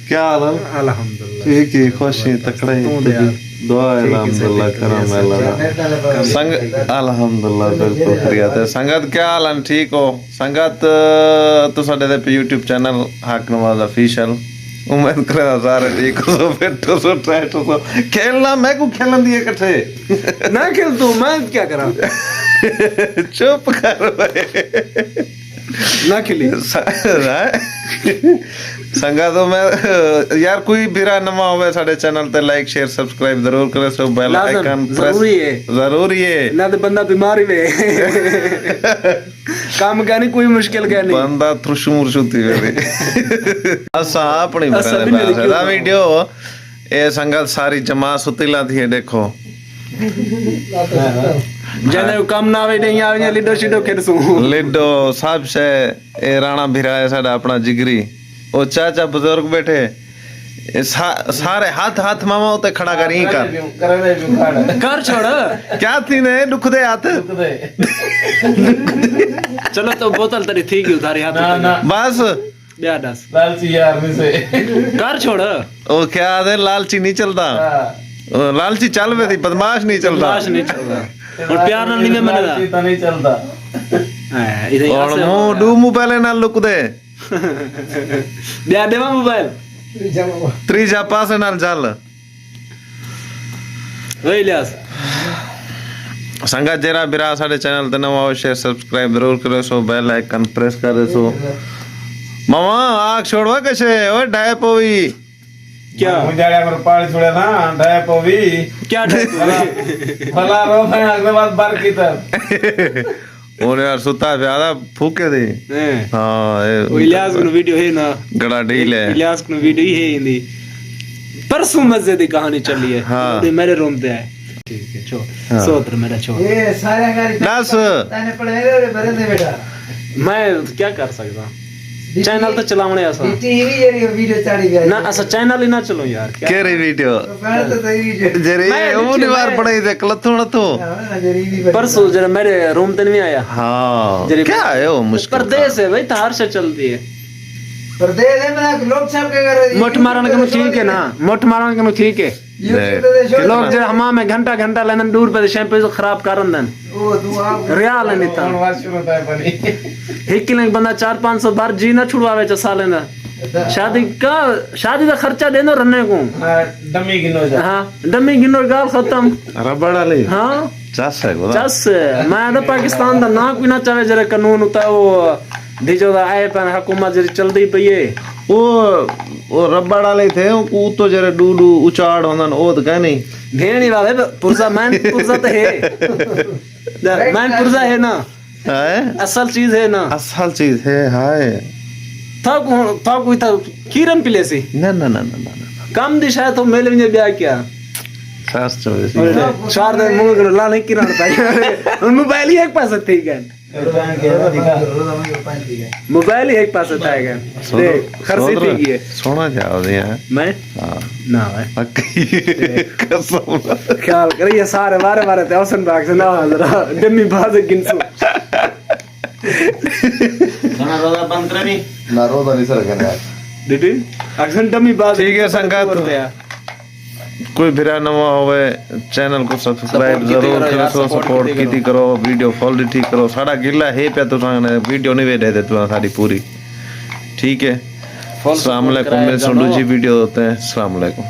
क्या हाल है? अल्हम्दुलिल्लाह ठीक है, खुश है, तकड़ा है, दुआ है, अल्हम्दुलिल्लाह, करम है अल्लाह दा। संग अल्हम्दुलिल्लाह बिल्कुल खैरियत है। संगत क्या हाल है? ठीक हो? संगत तो साडे पे YouTube चैनल हक नवाज ऑफिशियल उम्मीद करा सारे ठीक हो, बैठो सो ट्रैट हो, खेलना मैं को खेलन दिए इकट्ठे ना खेल तू, मैं क्या करा? चुप कर भाई, ना खेली संगा तो मैं यार कोई बिरा नवा होवे साडे चैनल ते लाइक शेयर सब्सक्राइब जरूर करे, सो बेल आइकन प्रेस जरूरी है ना तो बंदा बीमार ही वे काम का नहीं कोई मुश्किल का नहीं बंदा थ्रुशूर शुती वे असा अपनी बना वीडियो ए संगत सारी जमा सुतिला थी देखो जने काम ना आवे नहीं आवे लिडो शिडो खेलसू लिडो सब से ए राणा भिरा है साडा अपना जिगरी ओ चाचा बुजुर्ग बैठे सारे हाथ हाथ मामा उते खड़ा कर ही कर छोड़ क्या थी ने दुख दे हाथ चलो तो बोतल तेरी थी की उधारी हाथ ना बस ब्याह दस लालची यार में से कर छोड़ ओ क्या दे लालची नहीं चलता लालची चल वे थी बदमाश नहीं चलता और प्यार नाल नहीं मनदा लालची तो नहीं चलता इधर और मुंह डू मोबाइल नाल लुक दे ब्याह देवा मोबाइल त्रीजा पासे नाल चल वही लियास संगा जेरा बिरा साडे चैनल ते नवा शेयर सब्सक्राइब जरूर करो, सो बेल आइकन प्रेस कर सो मामा आग छोड़वा कैसे ओए डाय पोवी क्या मुंजाड़े पर पानी छोड़े ना डाय पोवी क्या भला रो है अगले बात बार की तरफ और यार सुता ज्यादा फूके दे हां ए वो इलियास को वीडियो है ना गड़ा डील है इलियास को वीडियो ही है हिंदी परसों मजे की कहानी चली है हाँ। मेरे रूम पे आए ठीक है छोड़ सोत्र मेरा छोड़ ये सारे गाड़ी दस तने पड़े रे बरंदे बेटा मैं क्या कर सकता चैनल तो चलावणे ऐसा टीवी जेरी वीडियो चढ़ी गई ना ऐसा चैनल ही ना चलो यार क्या के रे वीडियो पहले तो तेरी वीडियो जरे वो निवार पड़े दे कलथुण तो जेरी भी परसों जरा मेरे रूम पे नहीं आया हां जरी क्या है वो मुश्किल परदेश है भाई तार से चलती है परदेश है ना लोग सब के कर मोट मारन के ठीक है ना मोट मारन के ठीक है लोग जो हमा में घंटा घंटा लेन दूर पे शैंपू खराब करन देन ओ तू आप रियाल नहीं था बात शुरू होता है बनी एक किलो बंदा 400-500 बार जी ना छुड़वावे च साले ना शादी का खर्चा देनो रने को डमी गिनो जा हां डमी गिनो गाल खत्म रबड़ वाले हां चस है गोदा चस मैं तो पाकिस्तान दा ना कोई ना चाहे जरे कानून होता वो दीजो दा आए पर हुकूमत जरी चलदी पई है वो रबड़ वाले थे वो तो जरे डूडू उचाड़ होंदन ओ तो कह नहीं भेणी वाले पुरजा मैन पुरजा तो है मैन पुरजा है ना है असल चीज है ना असल चीज है हाय था कोई था किरण पिलेसी ना ना ना ना ना कम दिशा तो मेले में ब्याह किया सास चोरी चार दिन मुंह कर ला नहीं किरण था मोबाइल ही एक पास थी गन मोबाइल ही एक पास था गन देख खर्ची थी गई सोना जाओ दे मैं हां ना भाई कसम ख्याल कर ये सारे बारे ते औसन बाग से ना जरा डमी बाज गिनसू खाना रोजा बंद करनी ना रोदा नहीं सर कहना डिडी अक्सर डमी बाज ठीक है संगत कोई बिरा नवा होवे चैनल को सब्सक्राइब जरूर करो, सपोर्ट कीती करो, वीडियो फॉलो ठीक करो, साडा गिला है पे तो वीडियो नहीं वे दे तो साडी पूरी ठीक है। अस्सलाम वालेकुम, मैं सोनू जी वीडियो होते हैं। अस्सलाम वालेकुम।